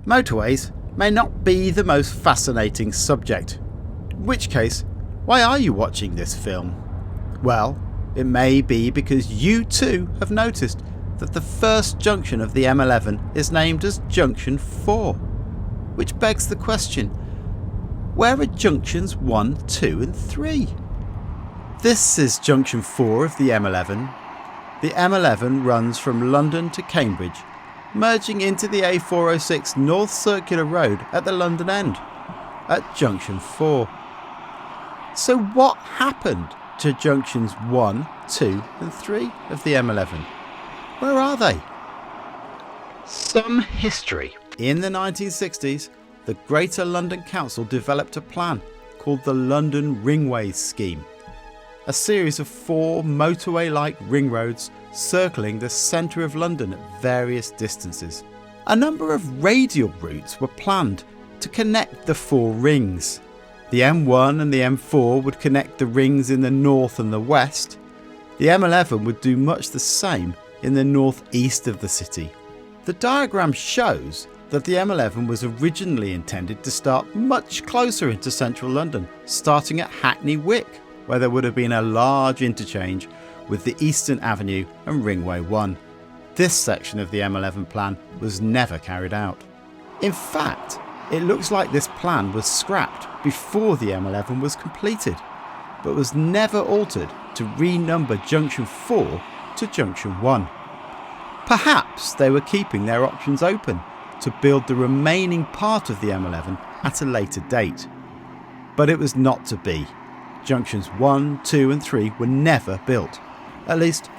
Motorways may not be the most fascinating subject, in which case, why are you watching this film? Well, it may be because you too have noticed that the first junction of the M11 is named as Junction 4, which begs the question, where are Junctions 1, 2 and 3? This is Junction 4 of the M11. The M11 runs from London to Cambridge, merging into the A406 North Circular Road at the London end, at Junction 4. So what happened to Junctions 1, 2 and 3 of the M11? Where are they? Some history. In the 1960s, the Greater London Council developed a plan called the London Ringway Scheme, a series of 4 motorway-like ring roads circling the centre of London at various distances. A number of radial routes were planned to connect the 4 rings. The M1 and the M4 would connect the rings in the north and the west. The M11 would do much the same in the northeast of the city. The diagram shows that the M11 was originally intended to start much closer into central London, starting at Hackney Wick, where there would have been a large interchange with the Eastern Avenue and Ringway 1. This section of the M11 plan was never carried out. In fact, it looks like this plan was scrapped before the M11 was completed, but was never altered to renumber Junction 4 to Junction 1. Perhaps they were keeping their options open to build the remaining part of the M11 at a later date. But it was not to be. Junctions 1, 2 and 3 were never built, at least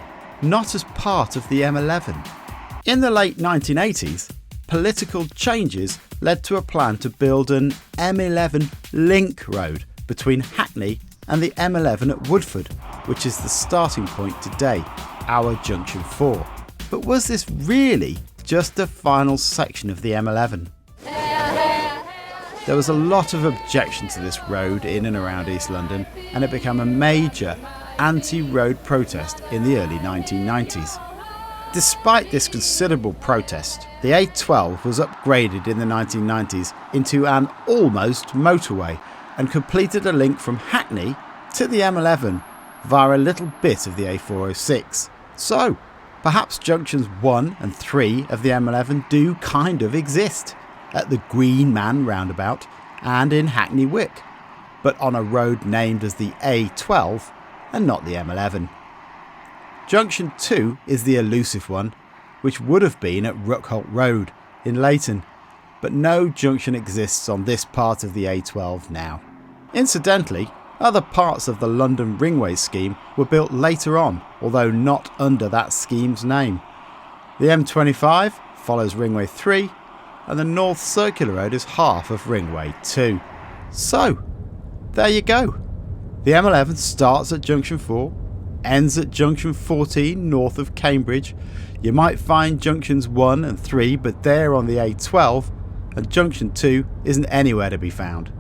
not as part of the M11. In the late 1980s, political changes led to a plan to build an M11 link road between Hackney and the M11 at Woodford, which is the starting point today, our Junction 4. But was this really just the final section of the M11? There was a lot of objection to this road in and around East London, and it became a major anti-road protest in the early 1990s. Despite this considerable protest, the A12 was upgraded in the 1990s into an almost motorway and completed a link from Hackney to the M11 via a little bit of the A406. So, perhaps Junctions 1 and 3 of the M11 do kind of exist, at the Green Man roundabout and in Hackney Wick, but on a road named as the A12 and not the M11. Junction 2 is the elusive one, which would have been at Ruckholt Road in Leighton, but no junction exists on this part of the A12 now. Incidentally, other parts of the London Ringway scheme were built later on, although not under that scheme's name. The M25 follows Ringway 3, and the North Circular Road is half of Ringway 2. So, there you go. The M11 starts at Junction 4, ends at Junction 14 north of Cambridge. You might find Junctions 1 and 3, but they're on the A12, and Junction 2 isn't anywhere to be found.